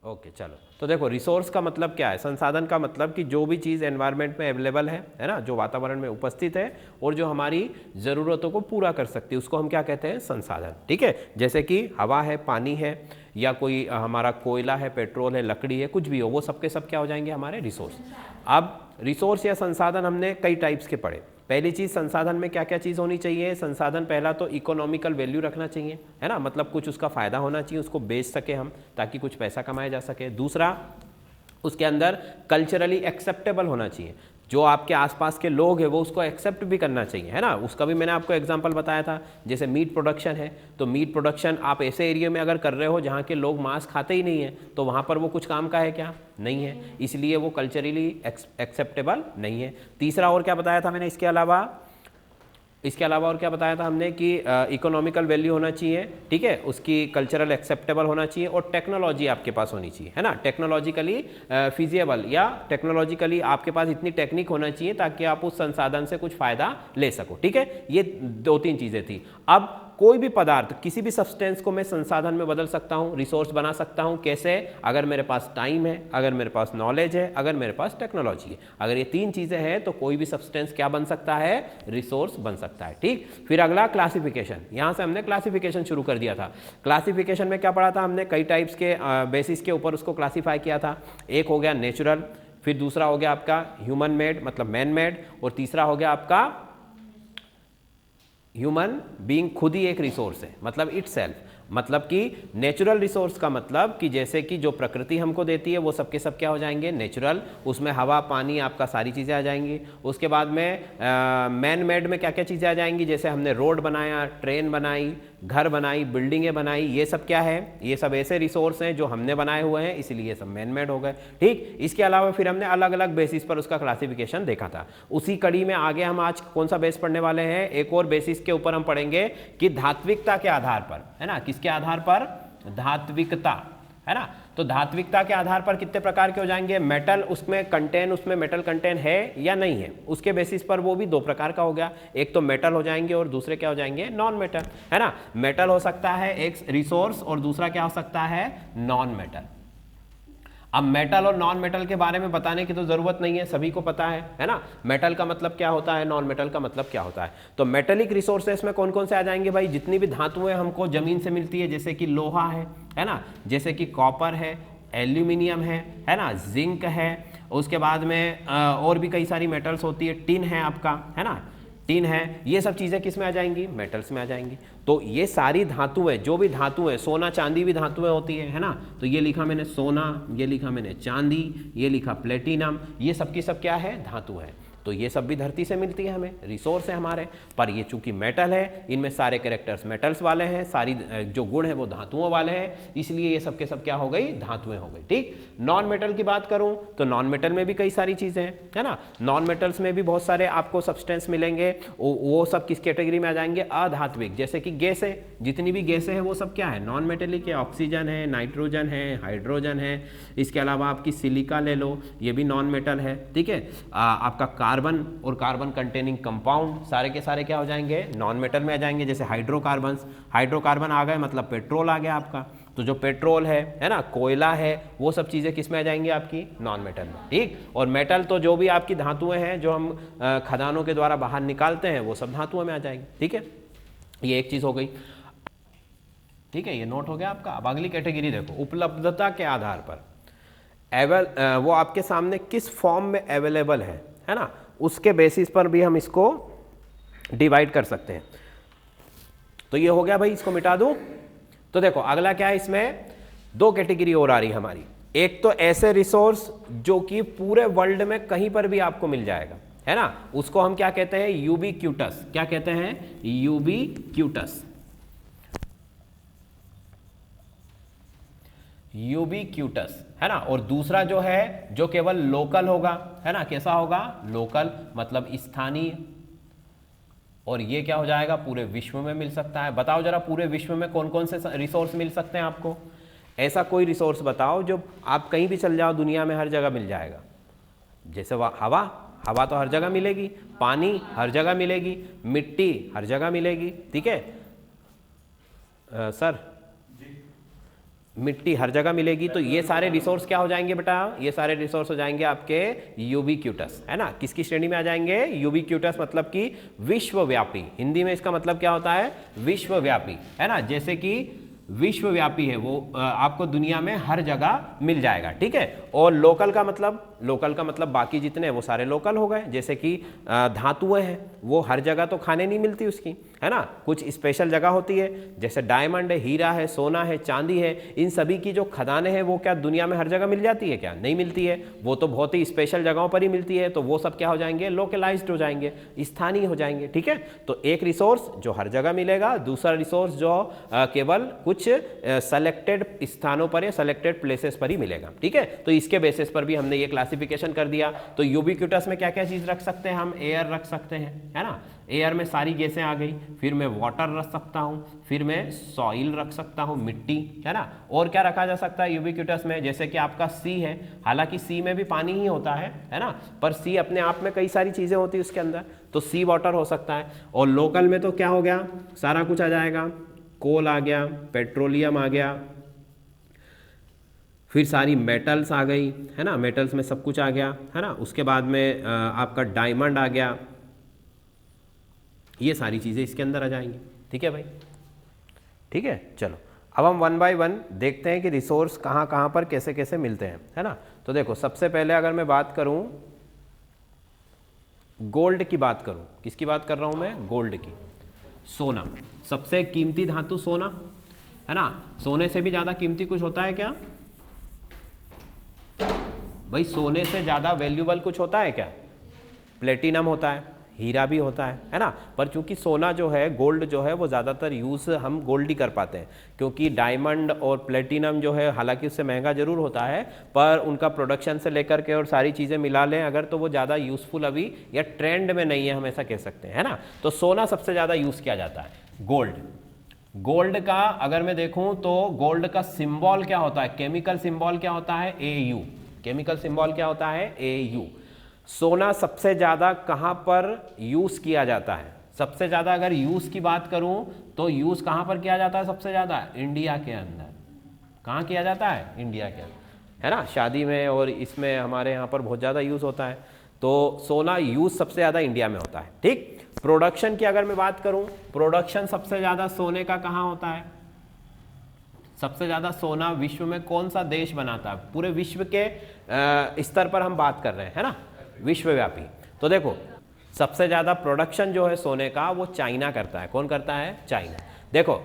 Okay चलो, तो देखो रिसोर्स का मतलब क्या है, संसाधन का मतलब कि जो भी चीज़ एनवायरनमेंट में अवेलेबल है ना, जो वातावरण में उपस्थित है और जो हमारी ज़रूरतों को पूरा कर सकती है उसको हम क्या कहते हैं, संसाधन। ठीक है, जैसे कि हवा है, पानी है, या कोई हमारा कोयला है, पेट्रोल है, लकड़ी है, कुछ भी हो, वो सब के सब क्या हो जाएंगे, हमारे रिसोर्स। अब रिसोर्स या संसाधन हमने कई टाइप्स के पढ़े। पहली चीज़, संसाधन में क्या क्या चीज़ होनी चाहिए। संसाधन पहला तो इकोनॉमिकल वैल्यू रखना चाहिए, है ना, मतलब कुछ उसका फ़ायदा होना चाहिए, उसको बेच सके हम ताकि कुछ पैसा कमाया जा सके। दूसरा, उसके अंदर कल्चरली एक्सेप्टेबल होना चाहिए, जो आपके आसपास के लोग हैं वो उसको एक्सेप्ट भी करना चाहिए, है ना। उसका भी मैंने आपको एग्जांपल बताया था, जैसे मीट प्रोडक्शन है, तो मीट प्रोडक्शन आप ऐसे एरिया में अगर कर रहे हो जहाँ के लोग मांस खाते ही नहीं है, तो वहाँ पर वो कुछ काम का है क्या, नहीं है, इसलिए वो कल्चरली एक्सेप्टेबल नहीं है। तीसरा और क्या बताया था मैंने इसके अलावा और क्या बताया था हमने कि इकोनॉमिकल वैल्यू होना चाहिए, ठीक है, उसकी कल्चरल एक्सेप्टेबल होना चाहिए, और टेक्नोलॉजी आपके पास होनी चाहिए, है ना, टेक्नोलॉजिकली फिजिएबल, या टेक्नोलॉजिकली आपके पास इतनी टेक्निक होना चाहिए ताकि आप उस संसाधन से कुछ फ़ायदा ले सको। ठीक है, ये 2-3 चीज़ें थी। अब कोई भी पदार्थ, किसी भी सब्सटेंस को मैं संसाधन में बदल सकता हूँ, रिसोर्स बना सकता हूँ। कैसे? अगर मेरे पास टाइम है, अगर मेरे पास नॉलेज है, अगर मेरे पास टेक्नोलॉजी है। अगर ये 3 चीज़ें हैं तो कोई भी सब्सटेंस क्या बन सकता है, रिसोर्स बन सकता है। ठीक, फिर अगला क्लासिफिकेशन। यहाँ से हमने क्लासिफिकेशन शुरू कर दिया था। क्लासिफिकेशन में क्या पढ़ा था हमने, कई टाइप्स के बेसिस के ऊपर उसको क्लासीफाई किया था। एक हो गया नेचुरल, फिर दूसरा हो गया आपका ह्यूमन मेड मतलब मैन मेड, और तीसरा हो गया आपका ह्यूमन बीइंग खुद ही एक रिसोर्स है, मतलब इट सेल्फ। मतलब कि नेचुरल रिसोर्स का मतलब कि जैसे कि जो प्रकृति हमको देती है वो सबके सब क्या हो जाएंगे, नेचुरल। उसमें हवा, पानी, आपका सारी चीज़ें आ जाएंगी। उसके बाद में मैन मेड में क्या क्या चीज़ें आ जाएंगी, जैसे हमने रोड बनाया, ट्रेन बनाई, घर बनाई, बिल्डिंगें बनाई, ये सब क्या है, ये सब ऐसे रिसोर्स हैं जो हमने बनाए हुए हैं, इसलिए ये सब मैन मेड हो गए। ठीक, इसके अलावा फिर हमने अलग अलग बेसिस पर उसका क्लासिफिकेशन देखा था। उसी कड़ी में आगे हम आज कौन सा बेस पढ़ने वाले हैं, एक और बेसिस के ऊपर हम पढ़ेंगे कि धात्विकता के आधार पर, है ना, किसके आधार पर, धात्विकता, है ना। तो धात्विकता के आधार पर कितने प्रकार के हो जाएंगे, मेटल उसमें मेटल कंटेन है या नहीं है, उसके बेसिस पर वो भी 2 प्रकार का हो गया। एक तो मेटल हो जाएंगे और दूसरे क्या हो जाएंगे, नॉन मेटल, है ना। मेटल हो सकता है एक रिसोर्स और दूसरा क्या हो सकता है, नॉन मेटल। अब मेटल और नॉन मेटल के बारे में बताने की तो जरूरत नहीं है, सभी को पता है ना। मेटल का मतलब क्या होता है, नॉन मेटल का मतलब क्या होता है। तो मेटेलिक रिसोर्सेस में कौन कौन से आ जाएंगे भाई, जितनी भी धातुएं हमको जमीन से मिलती है, जैसे कि लोहा है ना, जैसे कि कॉपर है, एल्यूमिनियम है ना, जिंक है। उसके बाद में और भी कई सारी मेटल्स होती है, टिन है आपका, है ना, टिन है। ये सब चीज़ें किस में आ जाएंगी, मेटल्स में आ जाएंगी। तो ये सारी धातुएं, जो भी धातुएं, सोना चांदी भी धातुएं होती है ना। तो ये लिखा मैंने सोना, ये लिखा मैंने चांदी, ये लिखा प्लेटिनम, ये सब की सब क्या है, धातु है। तो ये सब भी धरती से मिलती है हमें, रिसोर्स है हमारे। पर ये चूंकि मेटल है, इनमें सारे कैरेक्टर्स मेटल्स वाले हैं, सारी जो गुण है वो धातुओं वाले हैं, इसलिए ये सब के सब क्या हो गई, धातुएं हो गई। ठीक, नॉन मेटल की बात करूं तो नॉन मेटल में भी कई सारी चीजें हैं, है ना। नॉन मेटल्स में भी बहुत सारे आपको सब्सटेंस मिलेंगे, वो सब किस कैटेगरी में आ जाएंगे, अधात्विक। जैसे कि गैसें, जितनी भी गैसें हैं वो सब क्या है, नॉन मेटेलिक है। ऑक्सीजन है, नाइट्रोजन है, हाइड्रोजन है। इसके अलावा आपकी सिलिका ले लो, ये भी नॉन मेटल है। ठीक है, आपका कार्बन और कार्बन कंटेनिंग कंपाउंड सारे के सारे क्या हो जाएंगे, नॉन मेटल में आ जाएंगे। जैसे हाइड्रोकार्बन आ गए, मतलब पेट्रोल आ गया आपका। तो जो पेट्रोल है ना, कोयला है, वो सब चीज़ें किस में आ जाएंगी, आपकी नॉन मेटल में। ठीक, और मेटल तो जो भी आपकी धातुएं हैं जो हम खदानों के द्वारा बाहर निकालते हैं, वो सब धातुओं में आ जाएंगी। ठीक है, ये एक चीज़ हो गई। ठीक है, ये नोट हो गया आपका। अब अगली कैटेगरी देखो, उपलब्धता के आधार पर वो आपके सामने किस फॉर्म में अवेलेबल है ना, उसके बेसिस पर भी हम इसको डिवाइड कर सकते हैं। तो ये हो गया भाई, इसको मिटा दूं। तो देखो अगला क्या है, इसमें 2 कैटेगरी और आ रही है हमारी। एक तो ऐसे रिसोर्स जो कि पूरे वर्ल्ड में कहीं पर भी आपको मिल जाएगा, है ना, उसको हम क्या कहते हैं, यूबीक्यूटस। क्या कहते हैं, यूबीक्यूटस, यूबीक्यूटस, है ना। और दूसरा जो है, जो केवल लोकल होगा, है ना, कैसा होगा, लोकल मतलब स्थानीय। और ये क्या हो जाएगा, पूरे विश्व में मिल सकता है। बताओ जरा, पूरे विश्व में कौन कौन से रिसोर्स मिल सकते हैं आपको, ऐसा कोई रिसोर्स बताओ जो आप कहीं भी चल जाओ दुनिया में हर जगह मिल जाएगा। जैसे हवा तो हर जगह मिलेगी, पानी हर जगह मिलेगी, मिट्टी हर जगह मिलेगी। ठीक है सर, मिट्टी हर जगह मिलेगी, तो ये सारे रिसोर्स क्या हो जाएंगे बेटा, ये सारे रिसोर्स हो जाएंगे आपके यूबिक्यूटस, है ना। किसकी श्रेणी में आ जाएंगे, यूबिक्यूटस, मतलब कि विश्वव्यापी। हिंदी में इसका मतलब क्या होता है, विश्वव्यापी, है ना। जैसे कि विश्वव्यापी है वो, आपको दुनिया में हर जगह मिल जाएगा, ठीक है। और लोकल का मतलब बाकी जितने हैं वो सारे लोकल हो गए। जैसे कि धातुएं हैं, वो हर जगह तो खाने नहीं मिलती उसकी, है ना, कुछ स्पेशल जगह होती है। जैसे डायमंड है, हीरा है, सोना है, चांदी है, इन सभी की जो खदानें हैं वो क्या दुनिया में हर जगह मिल जाती है क्या, नहीं मिलती है, वो तो बहुत ही स्पेशल जगहों पर ही मिलती है। तो वो सब क्या हो जाएंगे, लोकलाइज्ड हो जाएंगे, स्थानीय हो जाएंगे, ठीक है। तो एक रिसोर्स जो हर जगह मिलेगा, दूसरा रिसोर्स जो केवल कुछ सेलेक्टेड स्थानों पर या सेलेक्टेड प्लेसेस पर ही मिलेगा, ठीक है। तो इसके बेसिस पर भी हमने ये क्लासिफिकेशन कर दिया। तो यूबिक्यूटस में क्या क्या चीज रख सकते हैं हम, एयर रख सकते हैं, है ना, एयर में सारी गैसें आ गई। फिर मैं वाटर रख सकता हूँ, फिर मैं सॉइल रख सकता हूँ, मिट्टी, है ना। और क्या रखा जा सकता है यूबिक्यूटस में, जैसे कि आपका सी है, हालांकि सी में भी पानी ही होता है ना, पर सी अपने आप में कई सारी चीजें होती है उसके अंदर, तो सी वाटर हो सकता है। और लोकल में तो क्या हो गया, सारा कुछ आ जाएगा, कोल आ गया, पेट्रोलियम आ गया, फिर सारी मेटल्स आ गई, है ना, मेटल्स में सब कुछ आ गया, है ना। उसके बाद में आपका डायमंड आ गया, ये सारी चीज़ें इसके अंदर आ जाएंगी, ठीक है भाई, ठीक है। चलो अब हम वन बाय वन देखते हैं कि रिसोर्स कहाँ कहाँ पर कैसे कैसे मिलते हैं, है ना। तो देखो सबसे पहले अगर मैं बात करूँ गोल्ड की बात करूँ, किसकी बात कर रहा हूँ मैं, गोल्ड की। सोना, सबसे कीमती धातु सोना, है ना। सोने से भी ज़्यादा कीमती कुछ होता है क्या भाई, सोने से ज़्यादा वैल्यूबल कुछ होता है क्या, प्लेटिनम होता है, हीरा भी होता है ना। पर चूंकि सोना जो है, गोल्ड जो है, वो ज़्यादातर यूज़ हम गोल्ड ही कर पाते हैं, क्योंकि डायमंड और प्लेटिनम जो है हालांकि उससे महंगा जरूर होता है, पर उनका प्रोडक्शन से लेकर के और सारी चीज़ें मिला लें अगर, तो वो ज़्यादा यूज़फुल अभी या ट्रेंड में नहीं है, हम ऐसा कह सकते हैं, है ना। तो सोना सबसे ज़्यादा यूज़ किया जाता है। गोल्ड का अगर मैं देखूं तो गोल्ड का सिंबल क्या होता है, केमिकल सिंबल क्या होता है, AU, केमिकल सिंबल क्या होता है, AU। सोना सबसे ज़्यादा कहाँ पर यूज़ किया जाता है, सबसे ज़्यादा अगर यूज़ की बात करूं तो यूज़ कहाँ पर किया जाता है सबसे ज़्यादा, इंडिया के अंदर। कहाँ किया जाता है, इंडिया के अंदर, है ना, शादी में और इसमें हमारे यहाँ पर बहुत ज़्यादा यूज़ होता है। तो सोना यूज़ सबसे ज़्यादा इंडिया में होता है, ठीक। प्रोडक्शन की अगर मैं बात करूं, प्रोडक्शन सबसे ज़्यादा सोने का कहाँ होता है, सबसे ज़्यादा सोना विश्व में कौन सा देश बनाता है, पूरे विश्व के स्तर पर हम बात कर रहे हैं, है ना, विश्वव्यापी। तो देखो सबसे ज़्यादा प्रोडक्शन जो है सोने का वो चाइना करता है। कौन करता है, चाइना। देखो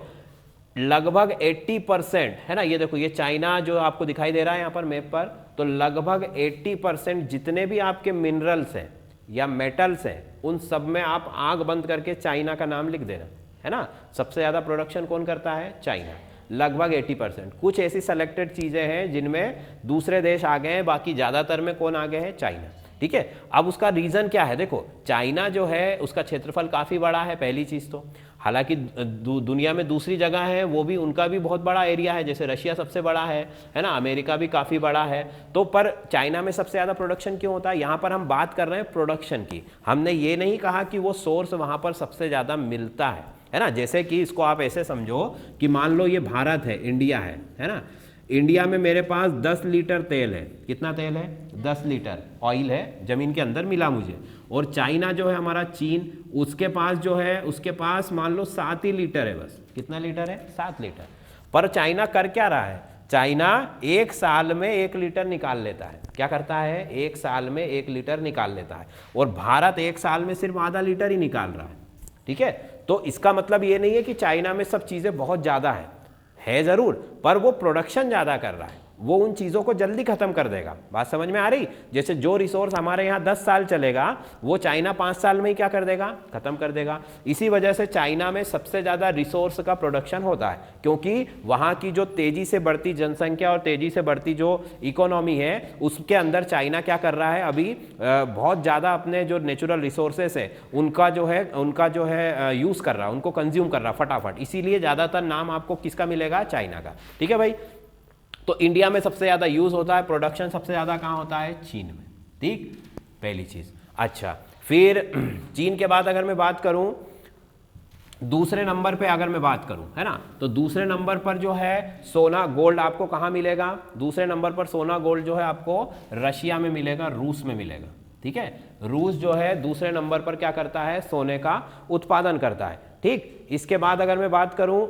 लगभग 80%, है ना, ये देखो ये चाइना जो आपको दिखाई दे रहा है यहाँ पर मैप पर, तो लगभग 80% जितने भी आपके मिनरल्स हैं या मेटल्स हैं, उन सब में आप आंख बंद करके चाइना का नाम लिख देना, है ना। सबसे ज़्यादा प्रोडक्शन कौन करता है, चाइना, लगभग 80%। कुछ ऐसी सेलेक्टेड चीज़ें हैं जिनमें दूसरे देश आ गए हैं, बाकी ज़्यादातर में कौन आ गए हैं, चाइना, ठीक है। अब उसका रीज़न क्या है, देखो चाइना जो है उसका क्षेत्रफल काफ़ी बड़ा है, पहली चीज़ तो, हालांकि दुनिया में दूसरी जगह है वो भी, उनका भी बहुत बड़ा एरिया है, जैसे रशिया सबसे बड़ा है ना, अमेरिका भी काफ़ी बड़ा है। तो पर चाइना में सबसे ज़्यादा प्रोडक्शन क्यों होता है, यहाँ पर हम बात कर रहे हैं प्रोडक्शन की, हमने ये नहीं कहा कि वो सोर्स वहाँ पर सबसे ज़्यादा मिलता है ना। जैसे कि इसको आप ऐसे समझो कि मान लो ये भारत है, इंडिया है ना, इंडिया में मेरे पास 10 लीटर तेल है, कितना तेल है, 10 लीटर ऑयल है, ज़मीन के अंदर मिला मुझे। और चाइना जो है हमारा चीन, उसके पास जो है, उसके पास मान लो 7 ही लीटर है, बस कितना लीटर है, 7 लीटर। पर चाइना कर क्या रहा है, चाइना 1 साल में 1 लीटर निकाल लेता है। क्या करता है, 1 साल में 1 लीटर निकाल लेता है, और भारत 1 साल में सिर्फ आधा लीटर ही निकाल रहा है, ठीक है। तो इसका मतलब ये नहीं है कि चाइना में सब चीज़ें बहुत ज़्यादा है ज़रूर, पर वो प्रोडक्शन ज़्यादा कर रहा है, वो उन चीज़ों को जल्दी ख़त्म कर देगा। बात समझ में आ रही, जैसे जो रिसोर्स हमारे यहाँ 10 साल चलेगा वो चाइना 5 साल में ही क्या कर देगा, ख़त्म कर देगा। इसी वजह से चाइना में सबसे ज़्यादा रिसोर्स का प्रोडक्शन होता है, क्योंकि वहाँ की जो तेज़ी से बढ़ती जनसंख्या और तेज़ी से बढ़ती जो इकोनॉमी है, उसके अंदर चाइना क्या कर रहा है, अभी बहुत ज़्यादा अपने जो नेचुरल रिसोर्सेस है उनका जो है यूज़ कर रहा है, उनको कंज्यूम कर रहा है फटाफट। इसीलिए ज़्यादातर नाम आपको किसका मिलेगा, चाइना का, ठीक है भाई। तो इंडिया में सबसे ज़्यादा यूज़ होता है, प्रोडक्शन सबसे ज़्यादा कहाँ होता है, चीन में, ठीक, पहली चीज़। अच्छा, फिर चीन के बाद अगर मैं बात करूँ दूसरे नंबर पे अगर मैं बात करूं, है ना, तो दूसरे नंबर पर जो है सोना गोल्ड आपको कहाँ मिलेगा? दूसरे नंबर पर सोना गोल्ड जो है आपको रशिया में मिलेगा, रूस में मिलेगा। ठीक है, रूस जो है दूसरे नंबर पर क्या करता है? सोने का उत्पादन करता है। ठीक, इसके बाद अगर मैं बात करूं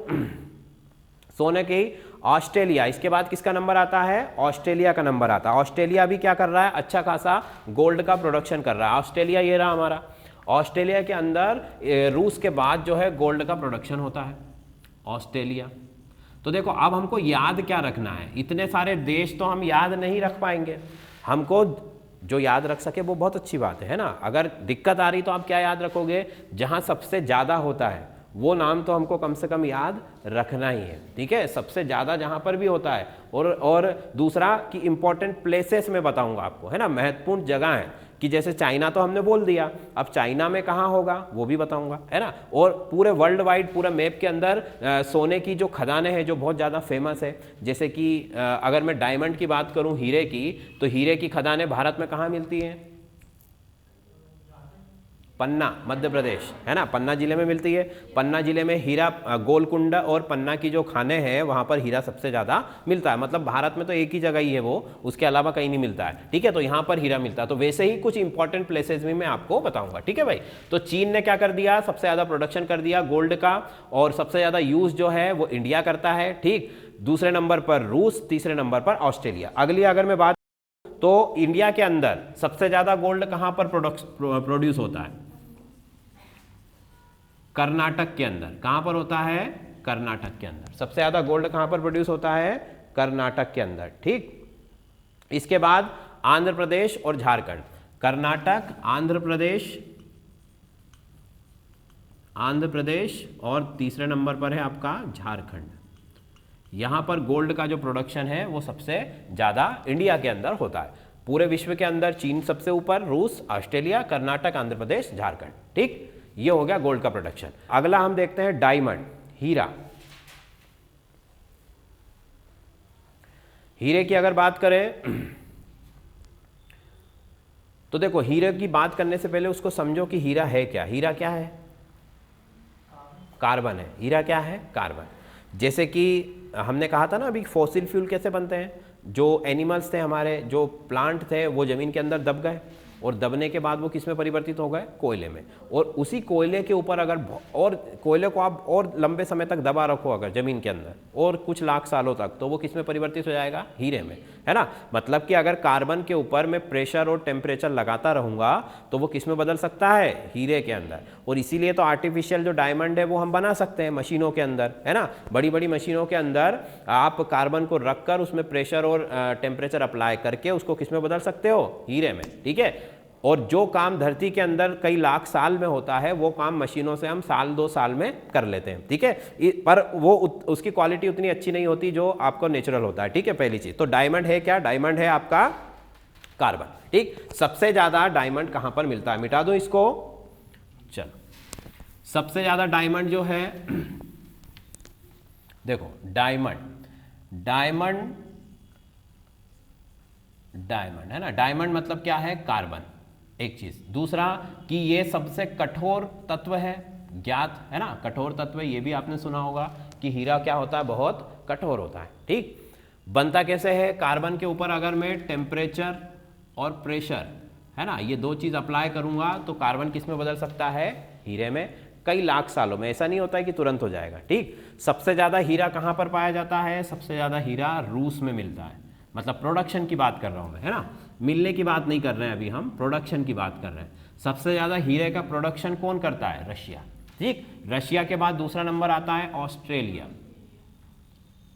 सोने की, ऑस्ट्रेलिया, इसके बाद किसका नंबर आता है? ऑस्ट्रेलिया का नंबर आता है। ऑस्ट्रेलिया भी क्या कर रहा है? अच्छा खासा गोल्ड का प्रोडक्शन कर रहा है। ऑस्ट्रेलिया ये रहा हमारा। ऑस्ट्रेलिया के अंदर रूस के बाद जो है गोल्ड का प्रोडक्शन होता है, ऑस्ट्रेलिया। तो देखो अब हमको याद क्या रखना है? इतने सारे देश तो हम याद नहीं रख पाएंगे, हमको जो याद रख सके वो बहुत अच्छी बात है ना। अगर दिक्कत आ रही तो आप क्या याद रखोगे? जहां सबसे ज़्यादा होता है वो नाम तो हमको कम से कम याद रखना ही है। ठीक है, सबसे ज़्यादा जहाँ पर भी होता है, और दूसरा कि इंपॉर्टेंट प्लेसेस में बताऊंगा आपको, है ना, महत्वपूर्ण जगह है, कि जैसे चाइना तो हमने बोल दिया, अब चाइना में कहाँ होगा वो भी बताऊंगा, है ना। और पूरे वर्ल्ड वाइड पूरा मैप के अंदर सोने की जो खदानें हैं जो बहुत ज़्यादा फेमस है, जैसे कि अगर मैं डायमंड की बात करूँ, हीरे की, तो हीरे की खदानें भारत में कहाँ मिलती हैं? पन्ना, मध्य प्रदेश, है ना, पन्ना जिले में मिलती है। पन्ना जिले में हीरा, गोलकुंडा और पन्ना की जो खाने हैं वहाँ पर हीरा सबसे ज़्यादा मिलता है। मतलब भारत में तो एक ही जगह ही है वो, उसके अलावा कहीं नहीं मिलता है। ठीक है, तो यहाँ पर हीरा मिलता है। तो वैसे ही कुछ इंपॉर्टेंट प्लेसेस भी मैं आपको बताऊँगा। ठीक है भाई, तो चीन ने क्या कर दिया? सबसे ज़्यादा प्रोडक्शन कर दिया गोल्ड का, और सबसे ज़्यादा यूज़ जो है वो इंडिया करता है। ठीक, दूसरे नंबर पर रूस, तीसरे नंबर पर ऑस्ट्रेलिया। अगली अगर मैं बात, तो इंडिया के अंदर सबसे ज़्यादा गोल्ड कहाँ पर प्रोड्यूस होता है? कर्नाटक के अंदर। कहां पर होता है? कर्नाटक के अंदर। सबसे ज्यादा गोल्ड कहां पर प्रोड्यूस होता है? कर्नाटक के अंदर। ठीक, इसके बाद आंध्र प्रदेश और झारखंड। कर्नाटक, आंध्र प्रदेश और तीसरे नंबर पर है आपका झारखंड। यहां पर गोल्ड का जो प्रोडक्शन है वो सबसे ज्यादा इंडिया के अंदर होता है। पूरे विश्व के अंदर चीन सबसे ऊपर, रूस, ऑस्ट्रेलिया, कर्नाटक, आंध्र प्रदेश, झारखंड। ठीक, ये हो गया गोल्ड का प्रोडक्शन। अगला हम देखते हैं डायमंड, हीरा। हीरे की अगर बात करें तो देखो, हीरे की बात करने से पहले उसको समझो कि हीरा है क्या। हीरा क्या है? कार्बन है। हीरा क्या है? कार्बन। जैसे कि हमने कहा था ना अभी, फॉसिल फ्यूल कैसे बनते हैं? जो एनिमल्स थे हमारे, जो प्लांट थे, वो जमीन के अंदर दब गए, और दबने के बाद वो किस में परिवर्तित हो गए? कोयले में। और उसी कोयले के ऊपर अगर, और कोयले को आप और लंबे समय तक दबा रखो अगर जमीन के अंदर, और कुछ लाख सालों तक, तो वो किस में परिवर्तित हो जाएगा? हीरे में, है ना। मतलब कि अगर कार्बन के ऊपर मैं प्रेशर और टेम्परेचर लगाता रहूँगा तो वो किस में बदल सकता है? हीरे के अंदर। और इसीलिए तो आर्टिफिशियल जो डायमंड है वो हम बना सकते हैं मशीनों के अंदर, है ना। बड़ी बड़ी मशीनों के अंदर आप कार्बन को रखकर उसमें प्रेशर और टेम्परेचर अप्लाई करके उसको किस में बदल सकते हो? हीरे में। ठीक है, और जो काम धरती के अंदर कई लाख साल में होता है वो काम मशीनों से हम साल 2 साल में कर लेते हैं। ठीक है, पर वो उसकी क्वालिटी उतनी अच्छी नहीं होती जो आपको नेचुरल होता है। ठीक है, पहली चीज तो डायमंड है क्या? डायमंड है आपका कार्बन। ठीक, सबसे ज्यादा डायमंड कहां पर मिलता है? मिटा दो इसको। चलो, सबसे ज्यादा डायमंड जो है देखो, डायमंड है ना। डायमंड मतलब क्या है? कार्बन, एक चीज। दूसरा कि ये सबसे कठोर तत्व है, ज्ञात, है ना, कठोर तत्व। ये भी आपने सुना होगा कि हीरा क्या होता है? बहुत कठोर होता है। ठीक, बनता कैसे है? कार्बन के ऊपर अगर मैं टेम्परेचर और प्रेशर, है ना, ये दो चीज अप्लाई करूंगा तो कार्बन किस में बदल सकता है? हीरे में, कई लाख सालों में। ऐसा नहीं होता है कि तुरंत हो जाएगा। ठीक, सबसे ज्यादा हीरा कहां पर पाया जाता है? सबसे ज्यादा हीरा रूस में मिलता है। मतलब प्रोडक्शन की बात कर रहा हूं मैं, है ना, मिलने की बात नहीं कर रहे हैं अभी, हम प्रोडक्शन की बात कर रहे हैं। सबसे ज्यादा हीरे का प्रोडक्शन कौन करता है? रशिया। ठीक, रशिया के बाद दूसरा नंबर आता है ऑस्ट्रेलिया।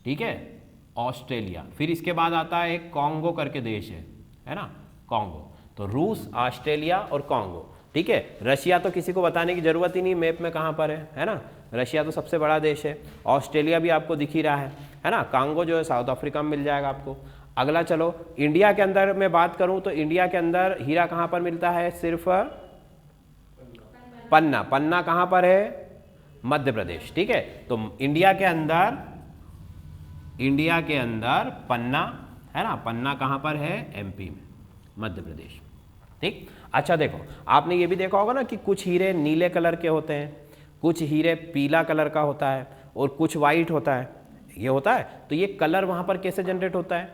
ठीक है, ऑस्ट्रेलिया। फिर इसके बाद आता है एक कॉन्गो करके देश है ना, कॉन्गो। तो रूस, ऑस्ट्रेलिया और कॉन्गो। ठीक है, रशिया तो किसी को बताने की जरूरत ही नहीं, मैप में कहां पर है ना। रशिया तो सबसे बड़ा देश है। ऑस्ट्रेलिया भी आपको दिख ही रहा है ना। कॉन्गो जो है साउथ अफ्रीका में मिल जाएगा आपको। अगला चलो, इंडिया के अंदर मैं बात करूं तो इंडिया के अंदर हीरा कहां पर मिलता है? सिर्फ पन्ना। पन्ना कहां पर है? मध्य प्रदेश। ठीक है, तो इंडिया के अंदर पन्ना, है ना, पन्ना कहां पर है? एमपी में, मध्य प्रदेश। ठीक, अच्छा देखो, आपने ये भी देखा होगा ना कि कुछ हीरे नीले कलर के होते हैं, कुछ हीरे पीला कलर का होता है और कुछ वाइट होता है, ये होता है। तो ये कलर वहाँ पर कैसे जनरेट होता है?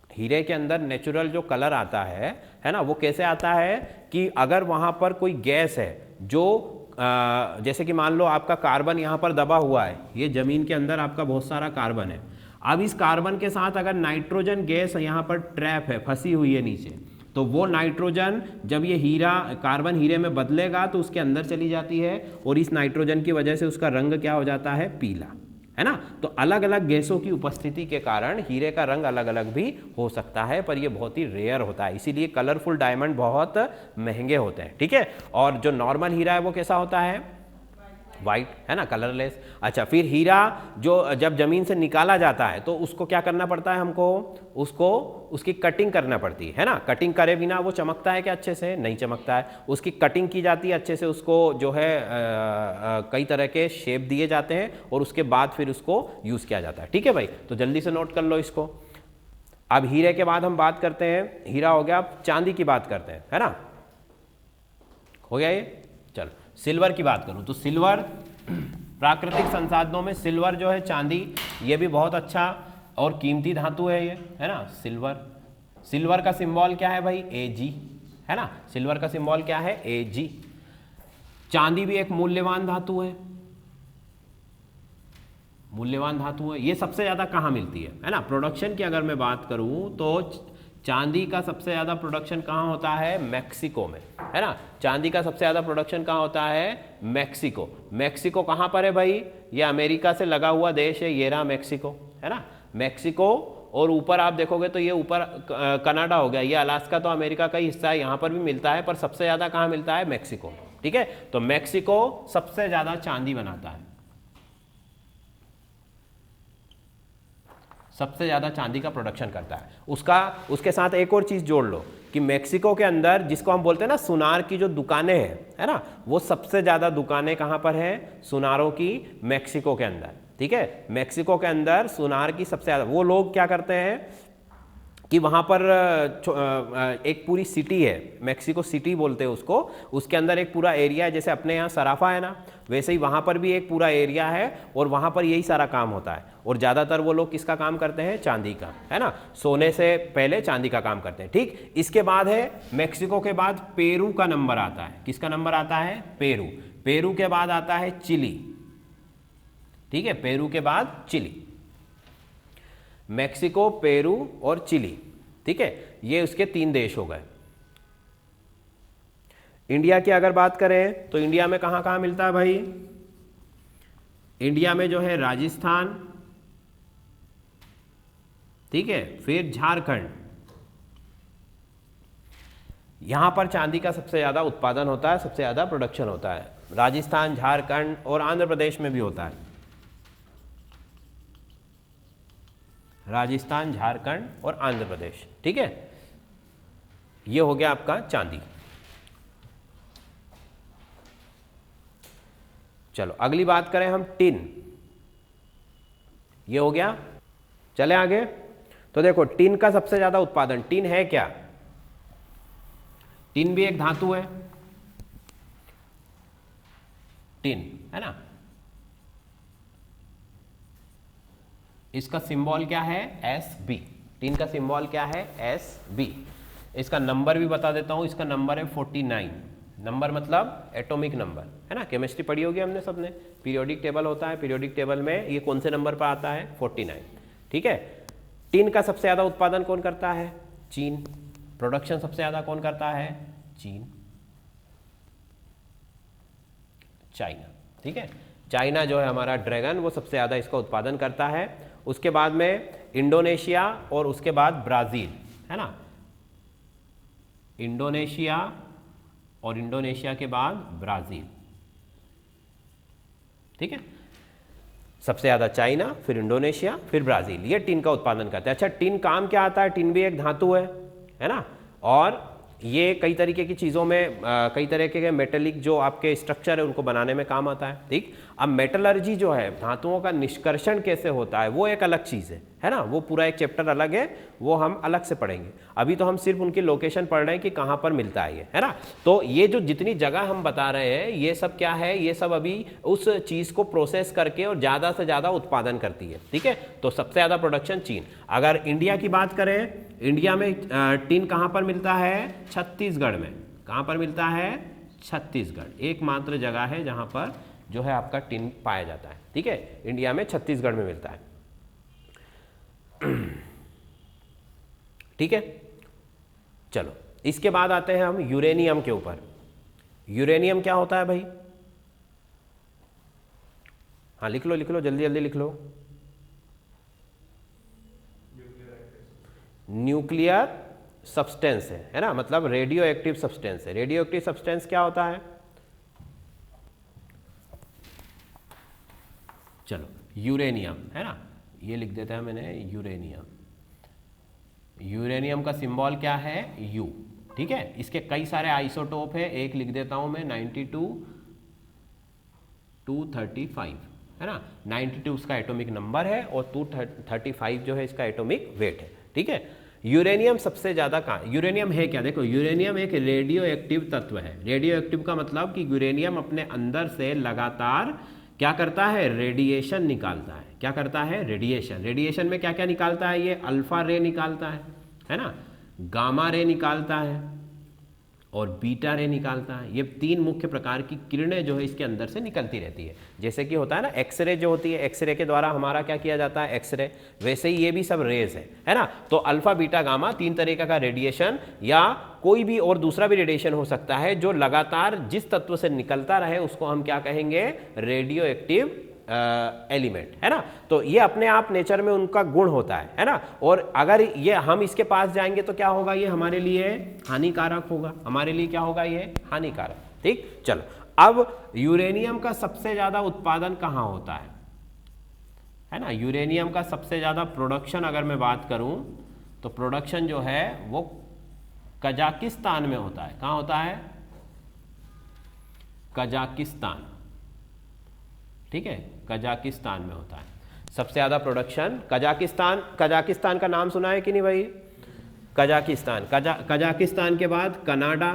हीरे के अंदर नेचुरल जो कलर आता है ना, वो कैसे आता है कि अगर वहाँ पर कोई गैस है जो जैसे कि मान लो आपका कार्बन यहाँ पर दबा हुआ है, ये ज़मीन के अंदर आपका बहुत सारा कार्बन है। अब इस कार्बन के साथ अगर नाइट्रोजन गैस यहाँ पर ट्रैप है, फंसी हुई है नीचे, तो वो नाइट्रोजन जब ये हीरा कार्बन हीरे में बदलेगा तो उसके अंदर चली जाती है और इस नाइट्रोजन की वजह से उसका रंग क्या हो जाता है? पीला, है ना। तो अलग अलग गैसों की उपस्थिति के कारण हीरे का रंग अलग अलग भी हो सकता है, पर ये बहुत ही रेयर होता है, इसीलिए कलरफुल डायमंड बहुत महंगे होते हैं, ठीक है। और जो नॉर्मल हीरा है वो कैसा होता है? वाइट, है ना, कलरलेस। अच्छा, फिर हीरा जो जब जमीन से निकाला जाता है तो उसको क्या करना पड़ता है हमको? उसको उसकी कटिंग करना पड़ती है ना। कटिंग करे बिना वो चमकता है क्या? अच्छे से नहीं चमकता है। उसकी कटिंग की जाती है अच्छे से, उसको जो है कई तरह के शेप दिए जाते हैं और उसके बाद फिर उसको यूज़ किया जाता है, ठीक है भाई। तो जल्दी से नोट कर लो इसको। अब हीरे के बाद हम बात करते हैं, हीरा हो गया, अब चांदी की बात करते हैं, है ना, हो गया ये। चलो सिल्वर की बात करूं तो सिल्वर प्राकृतिक संसाधनों में सिल्वर जो है, चांदी, ये भी बहुत अच्छा और कीमती धातु है ये, है ना। सिल्वर का सिंबल क्या है भाई? Ag, है ना। सिल्वर का सिंबल क्या है? Ag। चांदी भी एक मूल्यवान धातु है, मूल्यवान धातु है। ये सबसे ज्यादा कहाँ मिलती है ना। प्रोडक्शन की अगर मैं बात करूं तो चांदी का सबसे ज़्यादा प्रोडक्शन कहाँ होता है? मैक्सिको में, है ना। चांदी का सबसे ज़्यादा प्रोडक्शन कहाँ होता है? मैक्सिको। मैक्सिको कहाँ पर है भाई? ये अमेरिका से लगा हुआ देश है, ये रहा मैक्सिको, है ना। मैक्सिको, और ऊपर आप देखोगे तो ये ऊपर कनाडा हो गया, ये अलास्का तो अमेरिका का ही हिस्सा है, यहाँ पर भी मिलता है, पर सबसे ज़्यादा कहाँ मिलता है? मैक्सिको, ठीक है। तो मैक्सिको सबसे ज़्यादा चांदी बनाता है, सबसे ज़्यादा चांदी का प्रोडक्शन करता है। उसके साथ एक और चीज़ जोड़ लो कि मैक्सिको के अंदर जिसको हम बोलते हैं ना सुनार की जो दुकानें हैं, है ना, वो सबसे ज़्यादा दुकानें कहाँ पर हैं? सुनारों की, मैक्सिको के अंदर, ठीक है। मैक्सिको के अंदर सुनार की सबसे ज़्यादा। वो लोग क्या करते हैं कि वहाँ पर एक पूरी सिटी है, मैक्सिको सिटी बोलते हैं उसको, उसके अंदर एक पूरा एरिया है, जैसे अपने यहाँ सराफा है ना, वैसे ही वहाँ पर भी एक पूरा एरिया है और वहाँ पर यही सारा काम होता है। और ज़्यादातर वो लोग किसका काम करते हैं? चांदी का, है ना। सोने से पहले चांदी का काम करते हैं, ठीक। इसके बाद है, मैक्सिको के बाद पेरू का नंबर आता है। किसका नंबर आता है? पेरू। पेरू के बाद आता है चिली, ठीक है। पेरू के बाद चिली, मैक्सिको, पेरू और चिली, ठीक है। ये उसके 3 देश हो गए। इंडिया की अगर बात करें तो इंडिया में कहाँ कहाँ मिलता है भाई? इंडिया में जो है राजस्थान, ठीक है, फिर झारखंड, यहां पर चांदी का सबसे ज्यादा उत्पादन होता है, सबसे ज्यादा प्रोडक्शन होता है। राजस्थान, झारखंड और आंध्र प्रदेश में भी होता है। राजस्थान, झारखंड और आंध्र प्रदेश, ठीक है। ये हो गया आपका चांदी। चलो अगली बात करें हम टिन, ये हो गया। चले आगे। तो देखो टिन का सबसे ज्यादा उत्पादन, टिन है क्या? टिन भी एक धातु है, टिन, है ना। इसका सिंबल क्या है? Sb। टिन का सिंबल क्या है? Sb। इसका नंबर भी बता देता हूं, इसका नंबर है 49। नंबर मतलब एटॉमिक नंबर, है ना। केमिस्ट्री पढ़ी होगी हमने सबने, पीरियोडिक टेबल होता है, पीरियोडिक टेबल में ये कौन से नंबर पर आता है? 49, ठीक है। टिन का सबसे ज्यादा उत्पादन कौन करता है? चीन। प्रोडक्शन सबसे ज्यादा कौन करता है? चीन, चाइना, ठीक है। चाइना जो है हमारा ड्रैगन, वो सबसे ज्यादा इसका उत्पादन करता है। उसके बाद में इंडोनेशिया और उसके बाद ब्राजील, है ना। इंडोनेशिया और इंडोनेशिया के बाद ब्राजील, ठीक है। सबसे ज्यादा चाइना, फिर इंडोनेशिया, फिर ब्राजील, ये टिन का उत्पादन करते हैं। अच्छा टिन काम क्या आता है? टिन भी एक धातु है ना। और ये कई तरीके की चीज़ों में कई तरीके के मेटेलिक जो आपके स्ट्रक्चर है उनको बनाने में काम आता है। ठीक, अब मेटलर्जी जो है, धातुओं का निष्कर्षण कैसे होता है, वो एक अलग चीज़ है ना, वो पूरा एक चैप्टर अलग है, वो हम अलग से पढ़ेंगे। अभी तो हम सिर्फ उनकी लोकेशन पढ़ रहे हैं कि कहाँ पर मिलता है ये, है ना। तो ये जो जितनी जगह हम बता रहे हैं ये सब क्या है, ये सब अभी उस चीज़ को प्रोसेस करके और ज़्यादा से ज़्यादा उत्पादन करती है। ठीक है, तो सबसे ज़्यादा प्रोडक्शन चीन। अगर इंडिया की बात करें, इंडिया में टिन कहाँ पर मिलता है, छत्तीसगढ़ में। कहाँ पर मिलता है, छत्तीसगढ़, एकमात्र जगह है जहाँ पर जो है आपका टिन पाया जाता है। ठीक है, इंडिया में छत्तीसगढ़ में मिलता है। ठीक है, चलो इसके बाद आते हैं हम यूरेनियम के ऊपर। यूरेनियम क्या होता है भाई, हाँ लिख लो लिख लो, जल्दी जल्दी लिख लो। न्यूक्लियर सब्सटेंस है ना, मतलब रेडियो एक्टिव सब्सटेंस है। रेडियो एक्टिव सब्सटेंस क्या होता है, चलो यूरेनियम है ना, ये लिख देता है मैंने, यूरेनियम। यूरेनियम का सिंबल क्या है, यू। ठीक है, इसके कई सारे आइसोटोप है, एक लिख देता हूं मैं 92 235 है ना, 92 उसका एटॉमिक नंबर है और 235 जो है इसका एटॉमिक वेट है। ठीक है, यूरेनियम सबसे ज़्यादा कहाँ, यूरेनियम है क्या, देखो यूरेनियम एक रेडियो एक्टिव तत्व है। रेडियो एक्टिव का मतलब कि यूरेनियम अपने अंदर से लगातार क्या करता है, रेडिएशन निकालता है। क्या करता है, रेडिएशन। रेडिएशन में क्या क्या निकालता है, ये अल्फा रे निकालता है ना, गामा रे निकालता है और बीटा रे निकालता है। ये तीन मुख्य प्रकार की किरणें जो है इसके अंदर से निकलती रहती है। जैसे कि होता है ना एक्सरे जो होती है, एक्सरे के द्वारा हमारा क्या किया जाता है, एक्सरे, वैसे ही ये भी सब रेज है ना। तो अल्फा बीटा गामा तीन तरीके का रेडिएशन या कोई भी और दूसरा भी रेडिएशन हो सकता है जो लगातार जिस तत्व से निकलता रहे उसको हम क्या कहेंगे, रेडियो एक्टिव एलिमेंट, है ना। तो ये अपने आप नेचर में उनका गुण होता है ना। और अगर ये हम इसके पास जाएंगे तो क्या होगा, ये हमारे लिए हानिकारक होगा, हमारे लिए क्या होगा, ये हानिकारक। ठीक, चलो अब यूरेनियम का सबसे ज्यादा उत्पादन कहाँ होता है ना। यूरेनियम का सबसे ज्यादा प्रोडक्शन अगर मैं बात करूं तो प्रोडक्शन जो है वो कजाकिस्तान में होता है। कहाँ होता है, कजाकिस्तान। ठीक है, कजाकिस्तान में होता है सबसे ज़्यादा प्रोडक्शन। कजाकिस्तान का नाम सुना है कि नहीं भाई, कजाकिस्तान। कजाकिस्तान के बाद कनाडा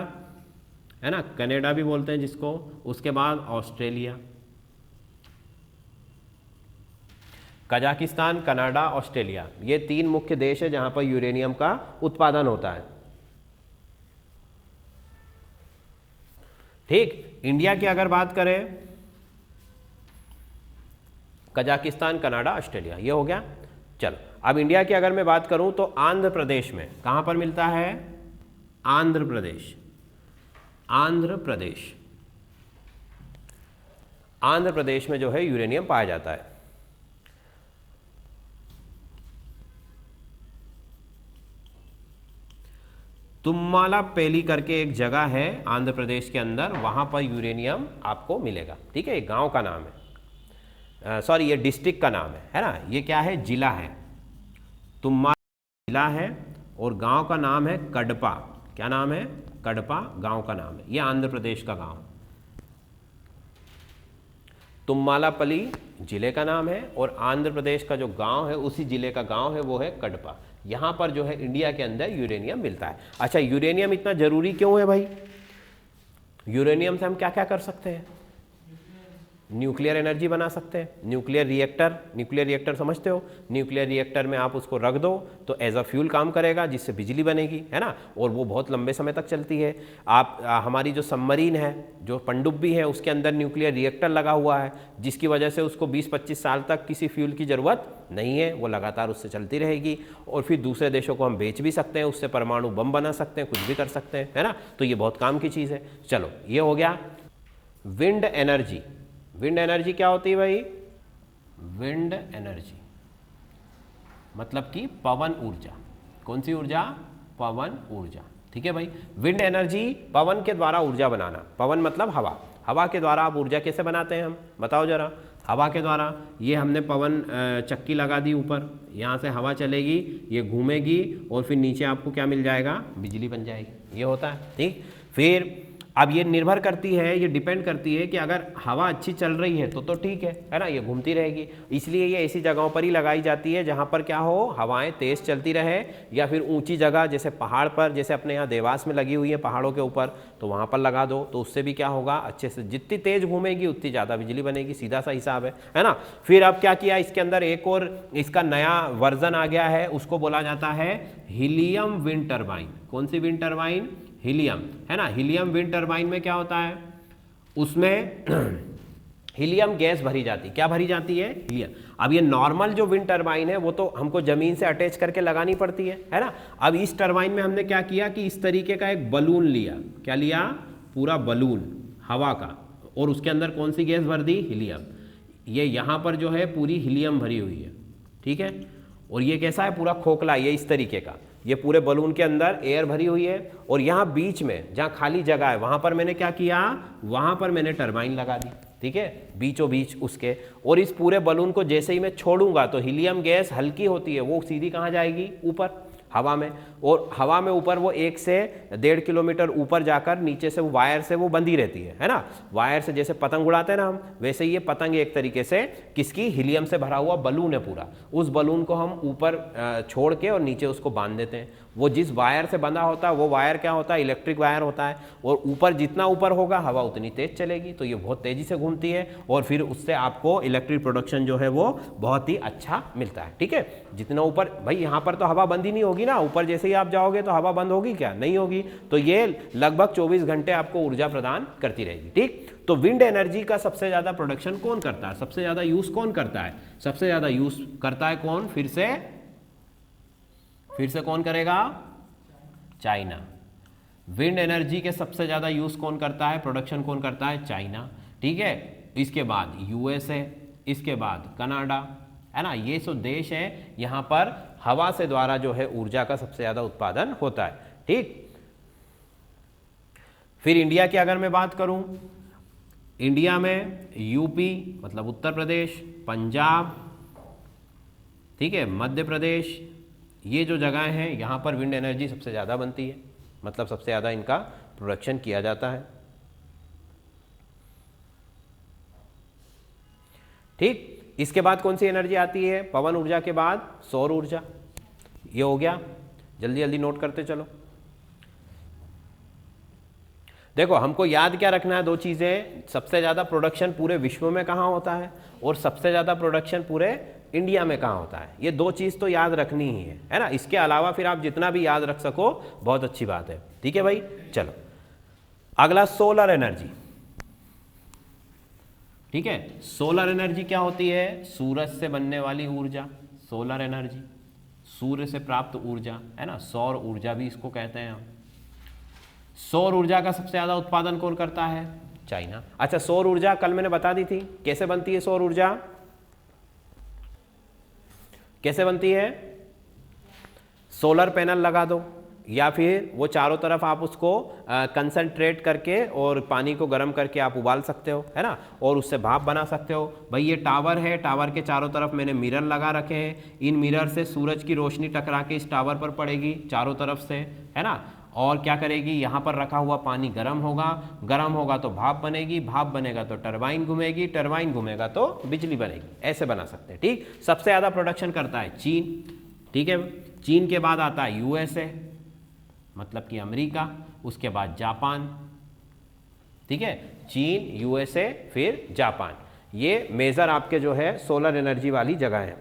है ना, कनाडा भी बोलते हैं जिसको, उसके बाद ऑस्ट्रेलिया। कजाकिस्तान, कनाडा, ऑस्ट्रेलिया, ये तीन मुख्य देश है जहां पर यूरेनियम का उत्पादन होता है। ठीक, इंडिया की अगर बात करें, कजाकिस्तान, कनाडा, ऑस्ट्रेलिया, ये हो गया। चलो अब इंडिया की अगर मैं बात करूं तो आंध्र प्रदेश में कहां पर मिलता है, आंध्र प्रदेश। आंध्र प्रदेश, आंध्र प्रदेश में जो है यूरेनियम पाया जाता है। तुम्मालापेली करके एक जगह है आंध्र प्रदेश के अंदर, वहां पर यूरेनियम आपको मिलेगा। ठीक है, एक गांव का नाम है, सॉरी ये डिस्ट्रिक्ट का नाम है ना। ये क्या है, जिला है, तुम्मा जिला है और गांव का नाम है कडपा। क्या नाम है, कडपा गांव का नाम है। ये आंध्र प्रदेश का गांव। तुम्मालापल्ली जिले का नाम है और आंध्र प्रदेश का जो गांव है उसी जिले का गांव है, वो है कडपा। यहां पर जो है इंडिया के अंदर यूरेनियम मिलता है। अच्छा, यूरेनियम इतना जरूरी क्यों है भाई, यूरेनियम से हम क्या क्या कर सकते हैं, न्यूक्लियर एनर्जी बना सकते हैं। न्यूक्लियर रिएक्टर समझते हो, न्यूक्लियर रिएक्टर में आप उसको रख दो तो एज अ फ्यूल काम करेगा जिससे बिजली बनेगी, है ना, और वो बहुत लंबे समय तक चलती है। आप हमारी जो सबमरीन है, जो पनडुब्बी है, उसके अंदर न्यूक्लियर रिएक्टर लगा हुआ है जिसकी वजह से उसको 20-25 साल तक किसी फ्यूल की ज़रूरत नहीं है, वो लगातार उससे चलती रहेगी और फिर दूसरे देशों को हम बेच भी सकते हैं, उससे परमाणु बम बना सकते हैं, कुछ भी कर सकते हैं, है ना। तो ये बहुत काम की चीज़ है। चलो ये हो गया विंड एनर्जी। विंड एनर्जी क्या होती है भाई, विंड एनर्जी मतलब कि पवन ऊर्जा। कौन सी ऊर्जा, पवन ऊर्जा। ठीक है भाई, विंड एनर्जी पवन के द्वारा ऊर्जा बनाना। पवन मतलब हवा, हवा के द्वारा आप ऊर्जा कैसे बनाते हैं हम बताओ जरा। हवा के द्वारा। ये हमने पवन चक्की लगा दी ऊपर, यहाँ से हवा चलेगी, ये घूमेगी और फिर नीचे आपको क्या मिल जाएगा, बिजली बन जाएगी। ये होता है, ठीक। फिर अब ये निर्भर करती है, ये डिपेंड करती है कि अगर हवा अच्छी चल रही है तो ठीक है ना, ये घूमती रहेगी। इसलिए ये ऐसी जगहों पर ही लगाई जाती है जहाँ पर क्या हो, हवाएं तेज़ चलती रहे, या फिर ऊंची जगह जैसे पहाड़ पर, जैसे अपने यहाँ देवास में लगी हुई है पहाड़ों के ऊपर, तो वहाँ पर लगा दो, तो उससे भी क्या होगा, अच्छे से जितनी तेज़ घूमेगी उतनी ज़्यादा बिजली बनेगी, सीधा सा हिसाब है ना। फिर अब क्या किया, इसके अंदर एक और इसका नया वर्जन आ गया है, उसको बोला जाता है हीलियम विंड टर्बाइन। कौन सी विंड टर्बाइन, हीलियम, है ना। हीलियम विंड टर्बाइन में क्या होता है, उसमें हीलियम गैस भरी जाती, क्या भरी जाती है, हीलियम। अब ये नॉर्मल जो विंड टर्बाइन है वो तो हमको जमीन से अटैच करके लगानी पड़ती है ना। अब इस टर्बाइन में हमने क्या किया कि इस तरीके का एक बलून लिया, क्या लिया, पूरा बलून हवा का, और उसके अंदर कौन सी गैस भर दी, हीलियम। ये यहाँ पर जो है पूरी हीलियम भरी हुई है, ठीक है। और ये कैसा है, पूरा खोखला, ये इस तरीके का, ये पूरे बलून के अंदर एयर भरी हुई है, और यहाँ बीच में जहाँ खाली जगह है वहाँ पर मैंने क्या किया, वहाँ पर मैंने टरबाइन लगा दी, ठीक है, बीचों बीच उसके। और इस पूरे बलून को जैसे ही मैं छोड़ूंगा तो हीलियम गैस हल्की होती है, वो सीधी कहाँ जाएगी, ऊपर हवा में। और हवा में ऊपर वो 1 से 1.5 किलोमीटर ऊपर जाकर नीचे से वो वायर से वो बंधी रहती है ना। वायर से जैसे पतंग उड़ाते हैं ना हम, वैसे ये पतंग एक तरीके से किसकी, हीलियम से भरा हुआ बलून है पूरा। उस बलून को हम ऊपर छोड़ के और नीचे उसको बांध देते हैं। वो जिस वायर से बंधा होता है वो वायर क्या होता है, इलेक्ट्रिक वायर होता है, और ऊपर जितना ऊपर होगा हवा उतनी तेज चलेगी, तो ये बहुत तेजी से घूमती है, और फिर उससे आपको इलेक्ट्रिक प्रोडक्शन जो है वो बहुत ही अच्छा मिलता है, ठीक है। जितना ऊपर, भाई यहाँ पर तो हवा बंद ही नहीं होगी ना, ऊपर जैसे ही आप जाओगे तो हवा बंद होगी क्या, नहीं होगी, तो ये लगभग 24 घंटे आपको ऊर्जा प्रदान करती रहेगी, ठीक। तो विंड एनर्जी का सबसे ज्यादा प्रोडक्शन कौन करता है, सबसे ज्यादा यूज कौन करता है, सबसे ज्यादा यूज करता है कौन, फिर से कौन करेगा, चाइना। विंड एनर्जी के सबसे ज्यादा यूज कौन करता है, प्रोडक्शन कौन करता है, चाइना, ठीक है। इसके बाद यूएसए, इसके बाद कनाडा, है ना। ये जो देश है यहाँ पर हवा से द्वारा जो है ऊर्जा का सबसे ज्यादा उत्पादन होता है, ठीक। फिर इंडिया की अगर मैं बात करूं, इंडिया में यूपी मतलब उत्तर प्रदेश, पंजाब, ठीक है, मध्य प्रदेश, ये जो जगह हैं यहाँ पर विंड एनर्जी सबसे ज़्यादा बनती है, मतलब सबसे ज़्यादा इनका प्रोडक्शन किया जाता है, ठीक। इसके बाद कौन सी एनर्जी आती है, पवन ऊर्जा के बाद सौर ऊर्जा। ये हो गया, जल्दी जल्दी नोट करते चलो। देखो हमको याद क्या रखना है, दो चीज़ें, सबसे ज़्यादा प्रोडक्शन पूरे विश्व में कहाँ होता है और सबसे ज़्यादा प्रोडक्शन पूरे इंडिया में कहाँ होता है। ये दो चीज़ तो याद रखनी ही है ना। इसके अलावा फिर आप जितना भी याद रख सको बहुत अच्छी बात है, ठीक है भाई। चलो अगला सोलर एनर्जी, ठीक है। सोलर एनर्जी क्या होती है, सूरज से बनने वाली ऊर्जा, सोलर एनर्जी, सूर्य से प्राप्त ऊर्जा, है ना, सौर ऊर्जा भी इसको कहते हैं हम। सौर ऊर्जा का सबसे ज्यादा उत्पादन कौन करता है, चाइना। अच्छा, सौर ऊर्जा कल मैंने बता दी थी कैसे बनती है, सौर ऊर्जा कैसे बनती है, सोलर पैनल लगा दो, या फिर वो चारों तरफ आप उसको कंसंट्रेट करके और पानी को गर्म करके आप उबाल सकते हो, है ना, और उससे भाप बना सकते हो। भाई ये टावर है, टावर के चारों तरफ मैंने मिरर लगा रखे हैं, इन मिरर से सूरज की रोशनी टकरा के इस टावर पर पड़ेगी चारों तरफ से, है ना, और क्या करेगी, यहाँ पर रखा हुआ पानी गर्म होगा, गर्म होगा तो भाप बनेगी, भाप बनेगा तो टरबाइन घूमेगी, टरबाइन घूमेगा तो बिजली बनेगी, ऐसे बना सकते हैं, ठीक। सबसे ज़्यादा प्रोडक्शन करता है चीन, ठीक है। चीन के बाद आता है यूएसए मतलब कि अमेरिका, उसके बाद जापान, ठीक है। चीन, यूएसए, फिर जापान, ये मेजर आपके जो है सोलर एनर्जी वाली जगह है,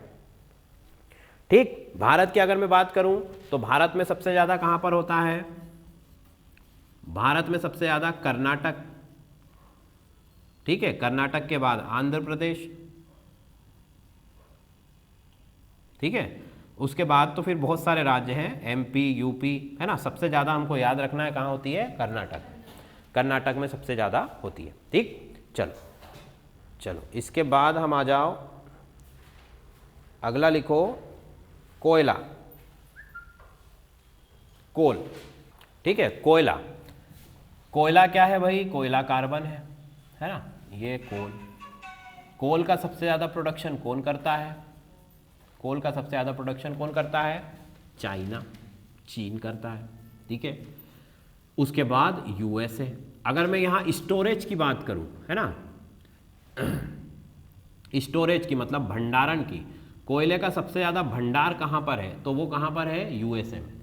ठीक। भारत की अगर मैं बात करूं तो भारत में सबसे ज़्यादा कहाँ पर होता है, भारत में सबसे ज़्यादा कर्नाटक, ठीक है, कर्नाटक के बाद आंध्र प्रदेश, ठीक है, उसके बाद तो फिर बहुत सारे राज्य हैं, एमपी, यूपी, है ना। सबसे ज़्यादा हमको याद रखना है कहाँ होती है, कर्नाटक, कर्नाटक में सबसे ज़्यादा होती है, ठीक। चलो इसके बाद हम आ जाओ, अगला लिखो कोयला, कोल, ठीक है। कोयला, कोयला क्या है भाई, कोयला कार्बन है ना, ये कोल, कोल का सबसे ज़्यादा प्रोडक्शन कौन करता है? कोल का सबसे ज़्यादा प्रोडक्शन कौन करता है? चाइना, चीन करता है। ठीक है, उसके बाद यूएसए। अगर मैं यहाँ स्टोरेज की बात करूँ, है ना, स्टोरेज की मतलब भंडारण की, कोयले का सबसे ज़्यादा भंडार कहाँ पर है? तो वो कहाँ पर है? यूएसए में।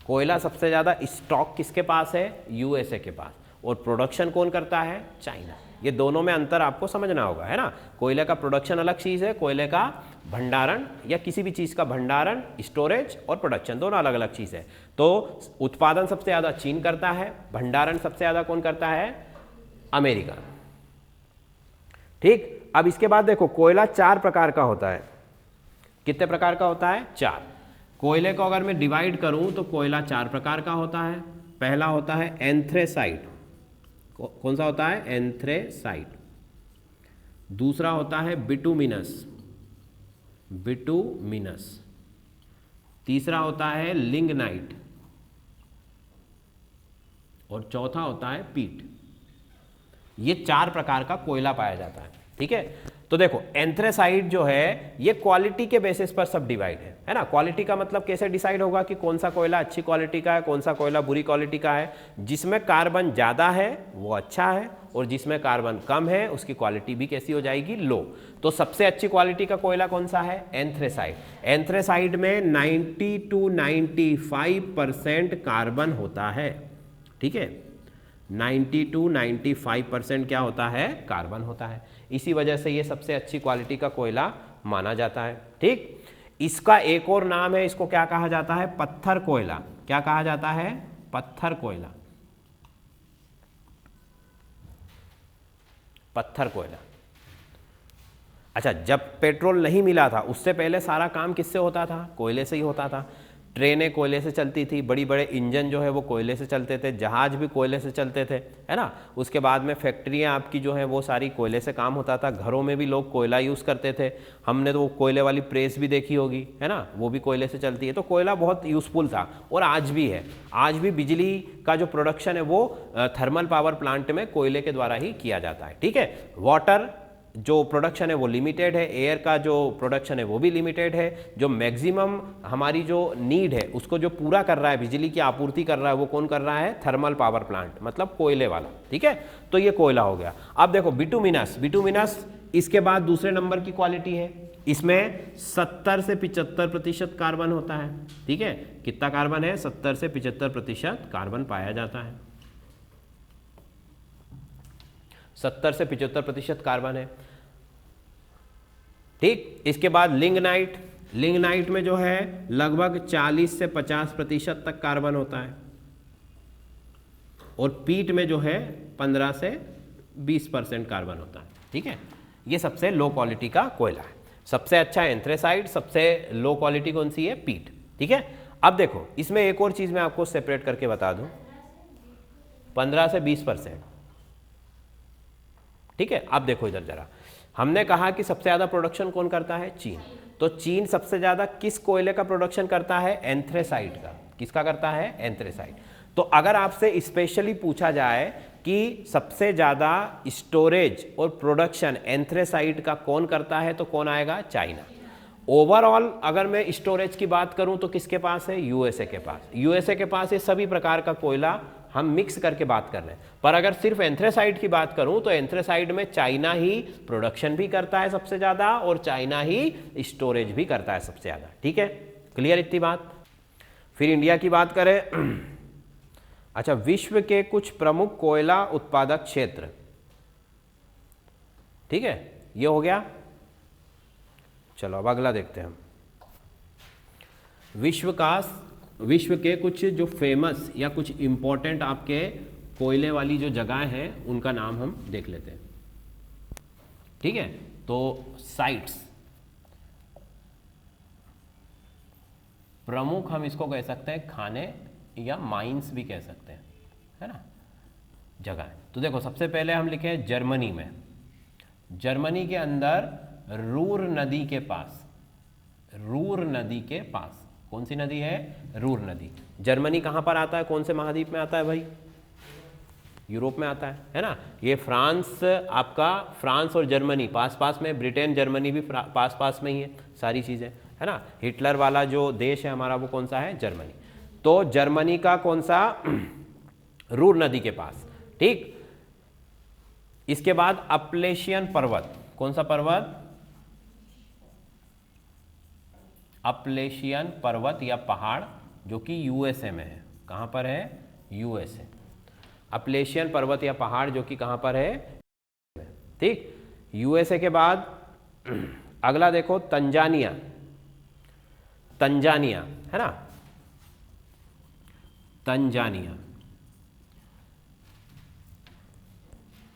कोयला सबसे ज़्यादा स्टॉक किसके पास है? यूएसए के पास। और प्रोडक्शन कौन करता है? चाइना। ये दोनों में अंतर आपको समझना होगा, है ना। कोयले का प्रोडक्शन अलग चीज़ है, कोयले का भंडारण या किसी भी चीज़ का भंडारण, स्टोरेज और प्रोडक्शन दोनों अलग अलग चीज़ है। तो उत्पादन सबसे ज़्यादा चीन करता है, भंडारण सबसे ज़्यादा कौन करता है? अमेरिका। ठीक, अब इसके बाद देखो कोयला 4 प्रकार का होता है। कितने प्रकार का होता है? 4। कोयले को अगर मैं डिवाइड करूं तो कोयला 4 प्रकार का होता है। पहला होता है एंथ्रेसाइट। कौन सा होता है? एंथ्रेसाइट। दूसरा होता है बिटुमिनस, बिटुमिनस। तीसरा होता है लिग्नाइट और चौथा होता है पीट। ये 4 प्रकार का कोयला पाया जाता है। ठीक है, तो देखो एंथ्रेसाइट जो है ये क्वालिटी के बेसिस पर सब डिवाइड है ना। क्वालिटी का मतलब कैसे डिसाइड होगा कि कौन सा कोयला अच्छी क्वालिटी का है, कौन सा कोयला बुरी क्वालिटी का है? जिसमें कार्बन ज़्यादा है वो अच्छा है, और जिसमें कार्बन कम है उसकी क्वालिटी भी कैसी हो जाएगी? लो। तो सबसे अच्छी क्वालिटी का कोयला कौन सा है? एंथ्रेसाइट। एंथ्रेसाइट में 90 to 95% कार्बन होता है। ठीक है, 90 to 95% क्या होता है? कार्बन होता है। इसी वजह से ये सबसे अच्छी क्वालिटी का कोयला माना जाता है। ठीक, इसका एक और नाम है, इसको क्या कहा जाता है? पत्थर कोयला। क्या कहा जाता है? पत्थर कोयला। पत्थर कोयला। अच्छा, जब पेट्रोल नहीं मिला था उससे पहले सारा काम किससे होता था? कोयले से ही होता था। ट्रेनें कोयले से चलती थी, बड़ी बड़े इंजन जो है वो कोयले से चलते थे, जहाज भी कोयले से चलते थे, है ना। उसके बाद में फैक्ट्रियाँ आपकी जो है वो सारी कोयले से काम होता था। घरों में भी लोग कोयला यूज़ करते थे। हमने तो वो कोयले वाली प्रेस भी देखी होगी, है ना, वो भी कोयले से चलती है। तो कोयला बहुत यूज़फुल था और आज भी है। आज भी बिजली का जो प्रोडक्शन है वो थर्मल पावर प्लांट में कोयले के द्वारा ही किया जाता है। ठीक है, वाटर जो प्रोडक्शन है वो लिमिटेड है, एयर का जो प्रोडक्शन है वो भी लिमिटेड है। जो मैक्सिमम हमारी जो नीड है उसको जो पूरा कर रहा है, बिजली की आपूर्ति कर रहा है, वो कौन कर रहा है? थर्मल पावर प्लांट, मतलब कोयले वाला। ठीक है, तो ये कोयला हो गया। अब देखो बिटुमिनस, बिटुमिनस इसके बाद दूसरे नंबर की क्वालिटी है। इसमें 70 से 75% कार्बन होता है। ठीक है, कितना कार्बन है? 70 से 75% कार्बन पाया जाता है। 70 से 75% कार्बन है। ठीक, इसके बाद लिग्नाइट। लिग्नाइट में जो है लगभग 40 से 50% तक कार्बन होता है। और पीट में जो है 15 से 20% कार्बन होता है। ठीक है, ये सबसे लो क्वालिटी का कोयला है। सबसे अच्छा एंथ्रेसाइट, सबसे लो क्वालिटी कौन सी है? पीट। ठीक है, अब देखो इसमें एक और चीज मैं आपको सेपरेट करके बता दूं, 15 से 20%। ठीक है, अब देखो इधर जरा, हमने कहा कि सबसे ज्यादा प्रोडक्शन कौन करता है? चीन। तो चीन सबसे ज्यादा किस कोयले का प्रोडक्शन करता है? एंथ्रेसाइट का। किसका करता है? एंथ्रेसाइट। तो अगर आपसे स्पेशली पूछा जाए कि सबसे ज्यादा स्टोरेज और प्रोडक्शन एंथ्रेसाइट का कौन करता है, तो कौन आएगा? चाइना। ओवरऑल अगर मैं स्टोरेज की बात करूं तो किसके पास है? यूएसए के पास। यूएसए के पास ये सभी प्रकार का कोयला हम मिक्स करके बात कर रहे हैं। पर अगर सिर्फ एंथ्रेसाइट की बात करूं तो एंथ्रेसाइट में चाइना ही प्रोडक्शन भी करता है सबसे ज्यादा, और चाइना ही स्टोरेज भी करता है सबसे ज्यादा। ठीक है, क्लियर इतनी बात। फिर इंडिया की बात करें। अच्छा, विश्व के कुछ प्रमुख कोयला उत्पादक क्षेत्र। ठीक है, ये हो गया। चलो अब अगला देखते हैं हम। विश्व के कुछ जो फेमस या कुछ इंपॉर्टेंट आपके कोयले वाली जो जगह हैं उनका नाम हम देख लेते हैं। ठीक है, तो साइट्स, प्रमुख हम इसको कह सकते हैं खाने या माइंस भी कह सकते हैं, है ना, जगह। तो देखो सबसे पहले हम लिखे जर्मनी में। जर्मनी के अंदर रूर नदी के पास, रूर नदी के पास कौन सी नदी है? रूर नदी। जर्मनी कहाँ पर आता है? कौन से महाद्वीप में आता है भाई? यूरोप में आता है ना। ये फ्रांस, आपका फ्रांस और जर्मनी पास पास में, ब्रिटेन जर्मनी भी पास पास में ही है सारी चीज़ें, है ना। हिटलर वाला जो देश है हमारा वो कौन सा है, जर्मनी। तो जर्मनी का कौन सा, रूर नदी के पास, ठीक। इसके बाद अपलेशियन पर्वत, कौन सा पर्वत, अपलेशियन पर्वत या पहाड़, जो कि यूएसए में है। कहाँ पर है, यूएसए। अपलेशियन पर्वत या पहाड़ जो कि कहाँ पर है, ठीक। यूएसए के बाद अगला देखो तंजानिया, तंजानिया है ना, तंजानिया।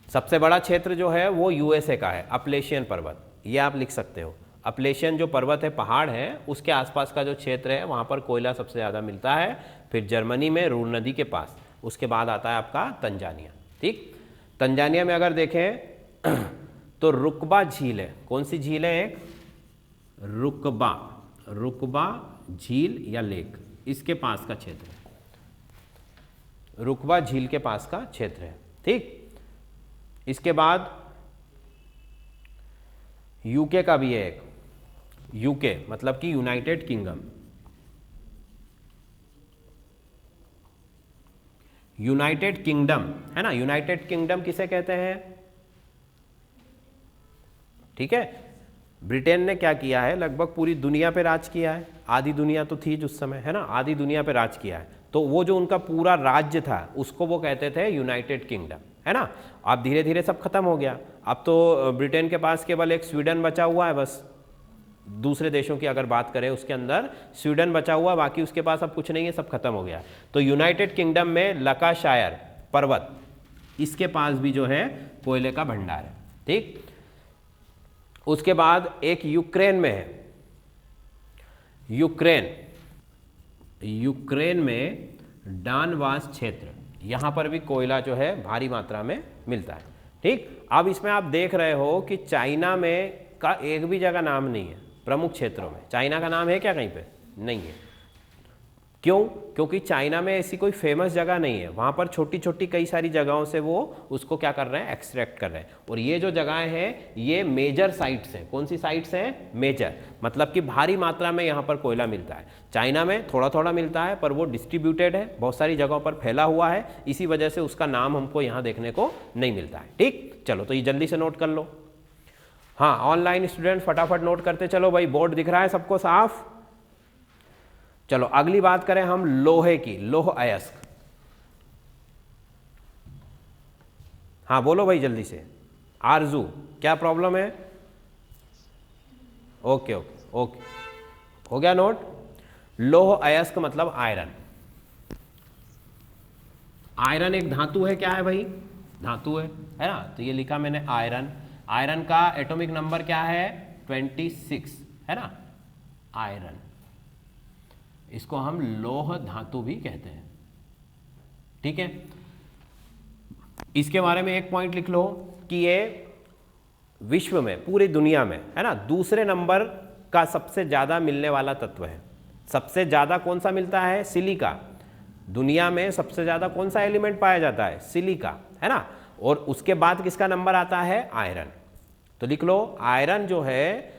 सबसे बड़ा क्षेत्र जो है वो यूएसए का है, अपलेशियन पर्वत, ये आप लिख सकते हो। अपलेशियन जो पर्वत है, पहाड़ है, उसके आसपास का जो क्षेत्र है वहाँ पर कोयला सबसे ज़्यादा मिलता है। फिर जर्मनी में रूर नदी के पास, उसके बाद आता है आपका तंजानिया, ठीक। तंजानिया में अगर देखें तो रुकबा झील है। कौन सी झील है, एक रुकबा, रुकबा झील या लेक, इसके पास का क्षेत्र है, रुकबा झील के पास का क्षेत्र है, ठीक। इसके बाद यूके का भी है एक, यूके मतलब कि यूनाइटेड किंगडम, यूनाइटेड किंगडम है ना। यूनाइटेड किंगडम किसे कहते हैं, ठीक है। ब्रिटेन ने क्या किया है, लगभग पूरी दुनिया पे राज किया है, आधी दुनिया तो थी उस समय, है ना, आधी दुनिया पे राज किया है। तो वो जो उनका पूरा राज्य था उसको वो कहते थे यूनाइटेड किंगडम, है ना। अब धीरे धीरे सब खत्म हो गया, अब तो ब्रिटेन के पास केवल एक स्वीडन बचा हुआ है बस। दूसरे देशों की अगर बात करें उसके अंदर स्वीडन बचा हुआ, बाकी उसके पास अब कुछ नहीं है, सब खत्म हो गया। तो यूनाइटेड किंगडम में लकाशायर पर्वत, इसके पास भी जो है कोयले का भंडार है, ठीक। उसके बाद एक यूक्रेन में है, यूक्रेन, यूक्रेन में डानवास क्षेत्र, यहाँ पर भी कोयला जो है भारी मात्रा में मिलता है, ठीक। अब इसमें आप देख रहे हो कि चाइना में का एक भी जगह नाम नहीं है प्रमुख क्षेत्रों में। चाइना का नाम है क्या कहीं पे, नहीं है। क्यों, क्योंकि चाइना में ऐसी कोई फेमस जगह नहीं है, वहाँ पर छोटी छोटी कई सारी जगहों से वो उसको क्या कर रहे हैं, एक्सट्रैक्ट कर रहे हैं। और ये जो जगहें हैं ये मेजर साइट्स हैं। कौन सी साइट्स हैं, मेजर, मतलब कि भारी मात्रा में यहाँ पर कोयला मिलता है। चाइना में थोड़ा थोड़ा मिलता है पर वो डिस्ट्रीब्यूटेड है, बहुत सारी जगहों पर फैला हुआ है, इसी वजह से उसका नाम हमको यहाँ देखने को नहीं मिलता है, ठीक। चलो तो ये जल्दी से नोट कर लो। हाँ, ऑनलाइन स्टूडेंट फटाफट नोट करते चलो भाई, बोर्ड दिख रहा है सबको साफ। चलो अगली बात करें हम लोहे की, लोह अयस्क। हाँ बोलो भाई जल्दी से, आरजू क्या प्रॉब्लम है, ओके ओके ओके, हो गया नोट। लोह अयस्क मतलब आयरन, आयरन एक धातु है, क्या है भाई, धातु है ना। तो ये लिखा मैंने आयरन, आयरन का एटॉमिक नंबर क्या है, 26 है ना, आयरन, इसको हम लोह धातु भी कहते हैं, ठीक है। इसके बारे में एक पॉइंट लिख लो कि ये विश्व में, पूरी दुनिया में, है ना, दूसरे नंबर का सबसे ज़्यादा मिलने वाला तत्व है। सबसे ज़्यादा कौन सा मिलता है, सिलिका। दुनिया में सबसे ज़्यादा कौन सा एलिमेंट पाया जाता है, सिलिका, है ना। और उसके बाद किसका नंबर आता है, आयरन। तो लिख लो आयरन जो है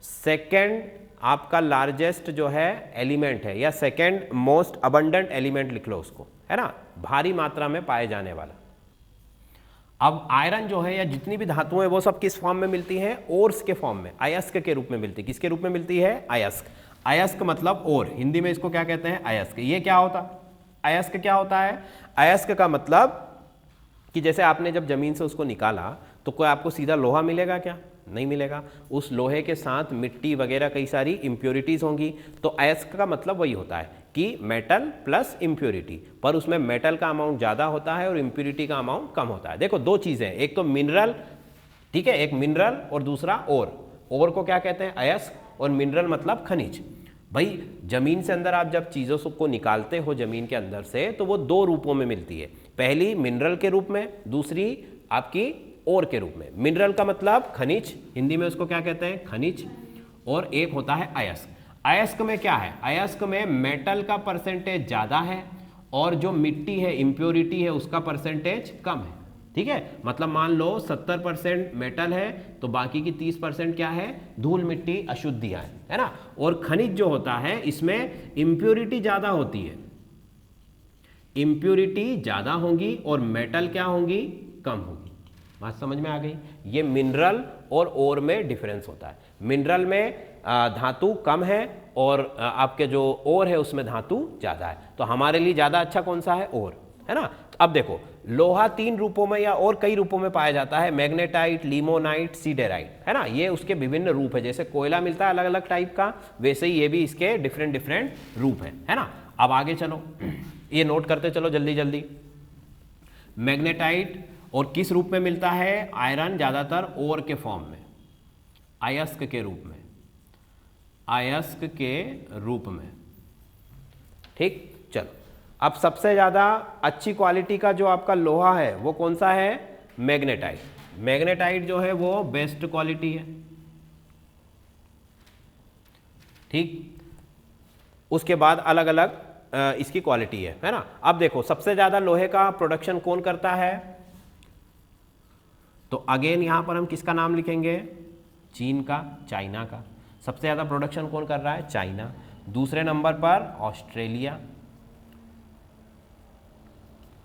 सेकेंड आपका लार्जेस्ट जो है एलिमेंट है, या सेकेंड मोस्ट अबंडेंट एलिमेंट लिख लो उसको, है ना, भारी मात्रा में पाए जाने वाला। अब आयरन जो है या जितनी भी धातुएं वो सब किस फॉर्म में मिलती हैं, ओर्स के फॉर्म में, अयस्क के रूप में मिलती है। किसके रूप में मिलती है, अयस्क। अयस्क मतलब ओर, हिंदी में इसको क्या कहते हैं, अयस्क। ये क्या होता, अयस्क क्या होता है, अयस्क का मतलब कि जैसे आपने जब जमीन से उसको निकाला तो कोई आपको सीधा लोहा मिलेगा क्या, नहीं मिलेगा। उस लोहे के साथ मिट्टी वगैरह कई सारी इम्प्योरिटीज़ होंगी। तो अयस्क का मतलब वही होता है कि मेटल प्लस इम्प्योरिटी, पर उसमें मेटल का अमाउंट ज़्यादा होता है और इम्प्योरिटी का अमाउंट कम होता है। देखो दो चीज़ें, एक तो मिनरल, ठीक है, एक मिनरल और दूसरा ओर। ओर को क्या कहते हैं, अयस्क, और मिनरल मतलब खनिज। भाई जमीन से अंदर आप जब चीज़ों को निकालते हो जमीन के अंदर से, तो वो दो रूपों में मिलती है, पहली मिनरल के रूप में, दूसरी आपकी ओर के रूप में। मिनरल का मतलब खनिज, हिंदी में उसको क्या कहते हैं, खनिज, और एक होता है अयस्क। अयस्क में क्या है, अयस्क में मेटल का परसेंटेज ज़्यादा है और जो मिट्टी है, इम्प्योरिटी है, उसका परसेंटेज कम है। ठीक है, मतलब मान लो 70% मेटल है तो बाकी की 30% क्या है, धूल मिट्टी अशुद्धियां है ना। और खनिज जो होता है इसमें इम्प्योरिटी ज्यादा होती है, इम्प्योरिटी ज्यादा होंगी और मेटल क्या होंगी, कम होगी। बात समझ में आ गई। ये मिनरल और ओर में डिफरेंस होता है। मिनरल में धातु कम है और आपके जो ओर है उसमें धातु ज्यादा है। तो हमारे लिए ज्यादा अच्छा कौन सा है, ओर, है ना। अब देखो लोहा 3 रूपों में या और कई रूपों में पाया जाता है, मैग्नेटाइट, लिमोनाइट, सीडेराइट, है ना। ये उसके विभिन्न रूप है। जैसे कोयला मिलता है अलग अलग टाइप का, वैसे ही ये भी इसके डिफरेंट डिफरेंट रूप है ना। अब आगे चलो, ये नोट करते चलो जल्दी जल्दी। मैग्नेटाइट और किस रूप में मिलता है, आयरन ज्यादातर ओर के फॉर्म में, अयस्क के रूप में, अयस्क के रूप में। ठीक, चलो अब सबसे ज्यादा अच्छी क्वालिटी का जो आपका लोहा है वो कौन सा है, मैग्नेटाइट। मैग्नेटाइट जो है वो बेस्ट क्वालिटी है। ठीक, उसके बाद अलग अलग इसकी क्वालिटी है ना। अब देखो सबसे ज्यादा लोहे का प्रोडक्शन कौन करता है, तो अगेन यहां पर हम किसका नाम लिखेंगे, चीन का, चाइना का। सबसे ज्यादा प्रोडक्शन कौन कर रहा है, चाइना। दूसरे नंबर पर ऑस्ट्रेलिया।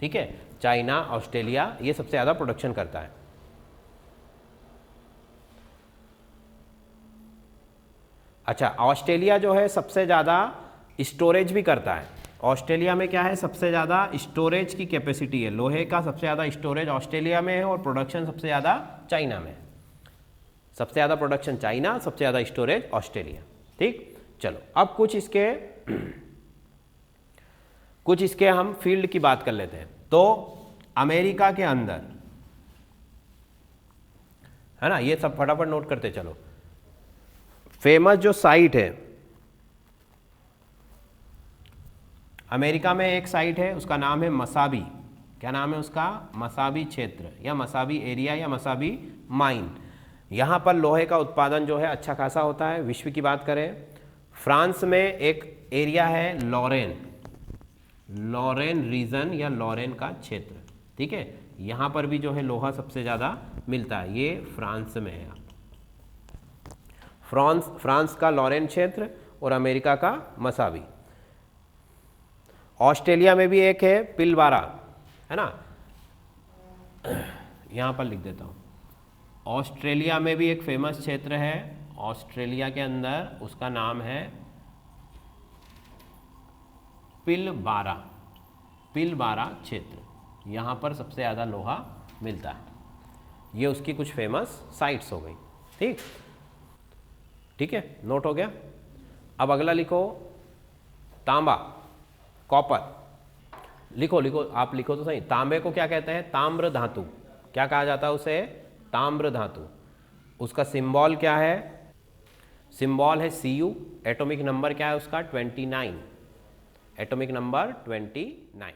ठीक है, चाइना, ऑस्ट्रेलिया, ये सबसे ज्यादा प्रोडक्शन करता है। अच्छा, ऑस्ट्रेलिया जो है सबसे ज्यादा स्टोरेज भी करता है। ऑस्ट्रेलिया में क्या है, सबसे ज्यादा स्टोरेज की कैपेसिटी है, लोहे का सबसे ज्यादा स्टोरेज ऑस्ट्रेलिया में है और प्रोडक्शन सबसे ज्यादा चाइना में है। सबसे ज्यादा प्रोडक्शन चाइना, सबसे ज्यादा स्टोरेज ऑस्ट्रेलिया। ठीक, चलो अब कुछ इसके हम फील्ड की बात कर लेते हैं। तो अमेरिका के अंदर, है ना, ये सब फटाफट नोट करते चलो। फेमस जो साइट है अमेरिका में, एक साइट है उसका नाम है मसाबी। क्या नाम है उसका, मसाबी क्षेत्र या मसाबी एरिया या मसाबी माइन। यहां पर लोहे का उत्पादन जो है अच्छा खासा होता है। विश्व की बात करें, फ्रांस में एक एरिया है लॉरेन, लॉरेन रीजन या लॉरेन का क्षेत्र। ठीक है, यहां पर भी जो है लोहा सबसे ज्यादा मिलता है। ये फ्रांस में है, फ्रांस का लॉरेन क्षेत्र और अमेरिका का मसाबी। ऑस्ट्रेलिया में भी एक है पिलबारा, है ना, यहां पर लिख देता हूं। ऑस्ट्रेलिया में भी एक फेमस क्षेत्र है ऑस्ट्रेलिया के अंदर, उसका नाम है पिलबारा, पिलबारा क्षेत्र। यहां पर सबसे ज़्यादा लोहा मिलता है। ये उसकी कुछ फेमस साइट्स हो गई। ठीक, ठीक है, नोट हो गया। अब अगला लिखो, तांबा, कॉपर। लिखो लिखो, आप लिखो तो सही। तांबे को क्या कहते हैं, ताम्र धातु। क्या कहा जाता है उसे, ताम्र धातु। उसका सिंबल क्या है, सिंबल है Cu। एटॉमिक नंबर क्या है उसका, 29, एटॉमिक नंबर 29।